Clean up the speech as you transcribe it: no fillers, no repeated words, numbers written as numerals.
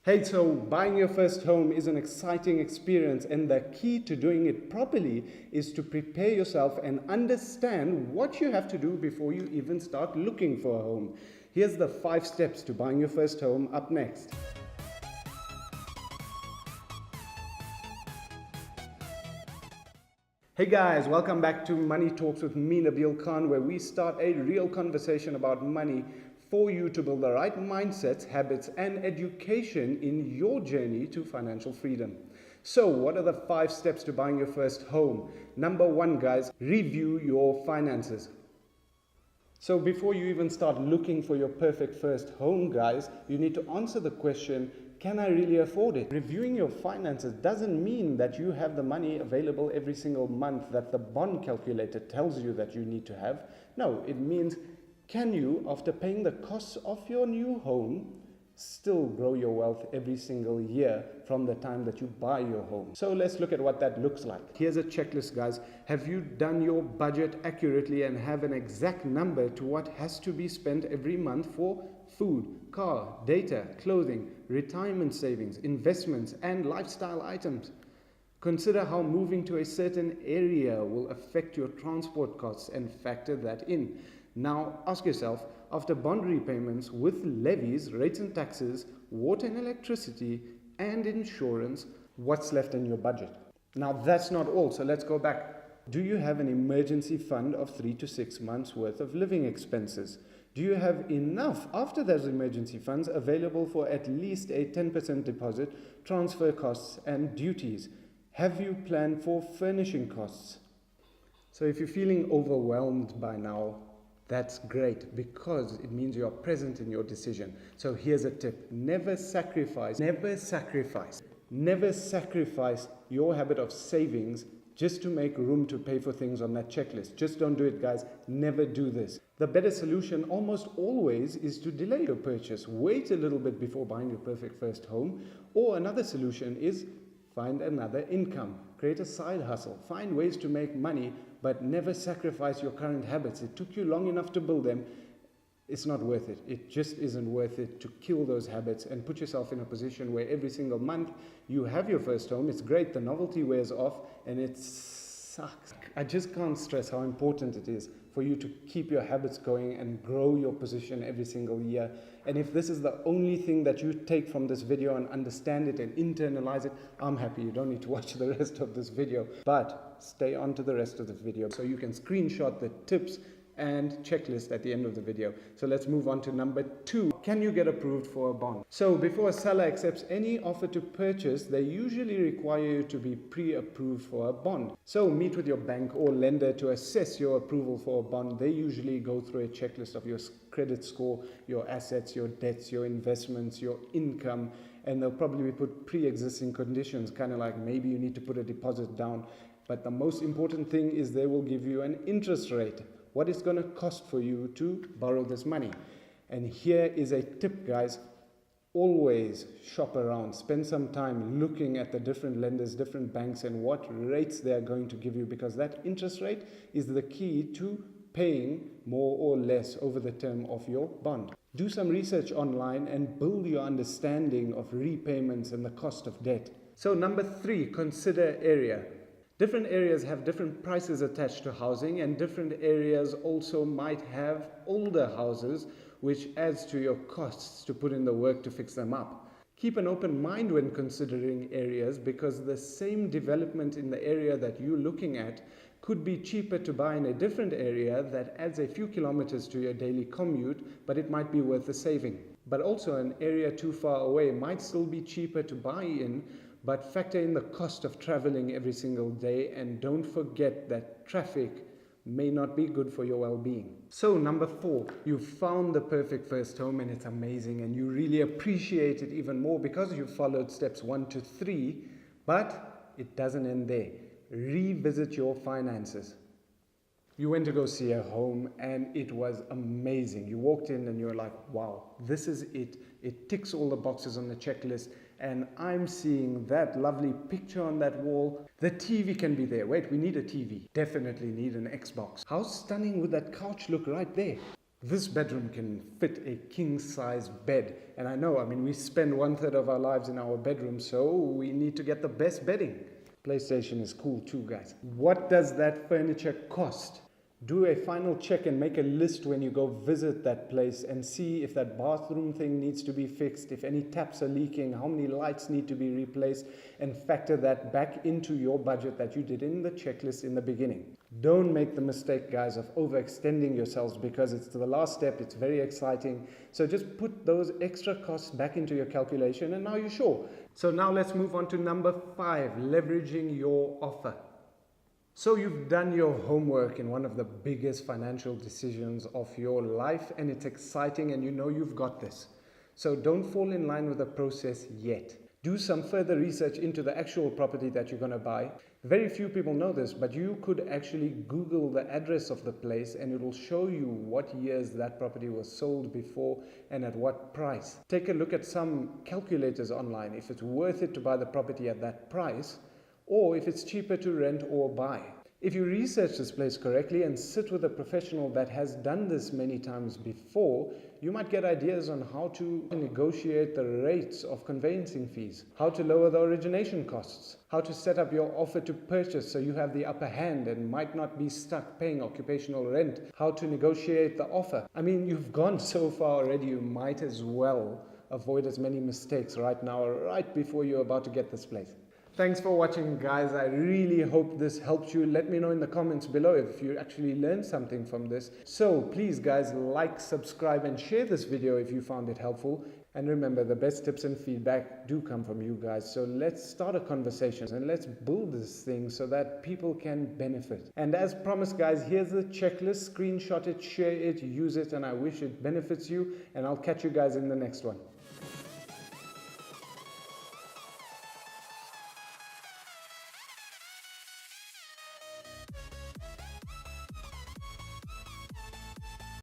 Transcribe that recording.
Hey, so buying your first home is an exciting experience, and the key to doing it properly is to prepare yourself and understand what you have to do before you even start looking for a home. Here's the 5 steps to buying your first home up next. Hey guys, welcome back to Money Talks with me, Nabeel Khan, where we start a real conversation about money for you to build the right mindsets, habits, and education in your journey to financial freedom. So, what are the 5 steps to buying your first home? Number 1, guys, review your finances. So before you even start looking for your perfect first home, guys, you need to answer the question, can I really afford it? Reviewing your finances doesn't mean that you have the money available every single month that the bond calculator tells you that you need to have. No, it means, can you, after paying the costs of your new home, still grow your wealth every single year from the time that you buy your home? So let's look at what that looks like. Here's a checklist, guys. Have you done your budget accurately and have an exact number to what has to be spent every month for food, car, data, clothing, retirement savings, investments, and lifestyle items? Consider how moving to a certain area will affect your transport costs and factor that in. Now ask yourself, after bond repayments with levies, rates and taxes, water and electricity, and insurance, what's left in your budget? Now that's not all, so let's go back. Do you have an emergency fund of 3 to 6 months worth of living expenses? Do you have enough after those emergency funds available for at least a 10% deposit, transfer costs, and duties? Have you planned for furnishing costs? So if you're feeling overwhelmed by now, that's great, because it means you are present in your decision. So here's a tip. Never sacrifice your habit of savings just to make room to pay for things on that checklist. Just don't do it, guys. Never do this. The better solution almost always is to delay your purchase. Wait a little bit before buying your perfect first home. Or another solution is find another income. Create a side hustle. Find ways to make money, but never sacrifice your current habits. It took you long enough to build them. It's not worth it. It just isn't worth it to kill those habits and put yourself in a position where every single month you have your first home. It's great. The novelty wears off and it sucks. I just can't stress how important it is for you to keep your habits going and grow your position every single year. And if this is the only thing that you take from this video and understand it and internalize it, I'm happy. You don't need to watch the rest of this video, but stay on to the rest of the video so you can screenshot the tips and checklist at the end of the video. So let's move on to number 2. Can you get approved for a bond? So before a seller accepts any offer to purchase, they usually require you to be pre-approved for a bond. So meet with your bank or lender to assess your approval for a bond. They usually go through a checklist of your credit score, your assets, your debts, your investments, your income, and they'll probably put pre-existing conditions, kind of like maybe you need to put a deposit down. But the most important thing is they will give you an interest rate. What it's going to cost for you to borrow this money. And here is a tip, guys. Always shop around. Spend some time looking at the different lenders, different banks, and what rates they are going to give you, because that interest rate is the key to paying more or less over the term of your bond. Do some research online and build your understanding of repayments and the cost of debt. So number 3, consider area. Different areas have different prices attached to housing, and different areas also might have older houses, which adds to your costs to put in the work to fix them up. Keep an open mind when considering areas, because the same development in the area that you're looking at could be cheaper to buy in a different area that adds a few kilometers to your daily commute, but it might be worth the saving. But also an area too far away might still be cheaper to buy in, but factor in the cost of traveling every single day, and don't forget that traffic may not be good for your well-being. So number 4, you found the perfect first home and it's amazing and you really appreciate it even more because you followed steps 1 to 3, but it doesn't end there. Revisit your finances. You went to go see a home and it was amazing. You walked in and you're like, wow, this is it. It ticks all the boxes on the checklist. And I'm seeing that lovely picture on that wall. The TV can be there. Wait, we need a TV. Definitely need an Xbox. How stunning would that couch look right there? This bedroom can fit a king-size bed. And I know, we spend 1/3 of our lives in our bedroom, so we need to get the best bedding. PlayStation is cool too, guys. What does that furniture cost? Do a final check and make a list when you go visit that place and see if that bathroom thing needs to be fixed, if any taps are leaking, how many lights need to be replaced, and factor that back into your budget that you did in the checklist in the beginning. Don't make the mistake, guys, of overextending yourselves because it's the last step. It's very exciting. So just put those extra costs back into your calculation and now you're sure. So now let's move on to number 5, leveraging your offer. So you've done your homework in one of the biggest financial decisions of your life, and it's exciting and you know you've got this. So don't fall in line with the process yet. Do some further research into the actual property that you're going to buy. Very few people know this, but you could actually Google the address of the place and it will show you what years that property was sold before and at what price. Take a look at some calculators online if it's worth it to buy the property at that price, or if it's cheaper to rent or buy. If you research this place correctly and sit with a professional that has done this many times before, you might get ideas on how to negotiate the rates of conveyancing fees, how to lower the origination costs, how to set up your offer to purchase so you have the upper hand and might not be stuck paying occupational rent, how to negotiate the offer. You've gone so far already, you might as well avoid as many mistakes right now, right before you're about to get this place. Thanks for watching, guys. I really hope this helped you. Let me know in the comments below if you actually learned something from this. So please, guys, like, subscribe, and share this video if you found it helpful. And remember, the best tips and feedback do come from you guys. So let's start a conversation and let's build this thing so that people can benefit. And as promised, guys, here's the checklist. Screenshot it, share it, use it, and I wish it benefits you. And I'll catch you guys in the next one.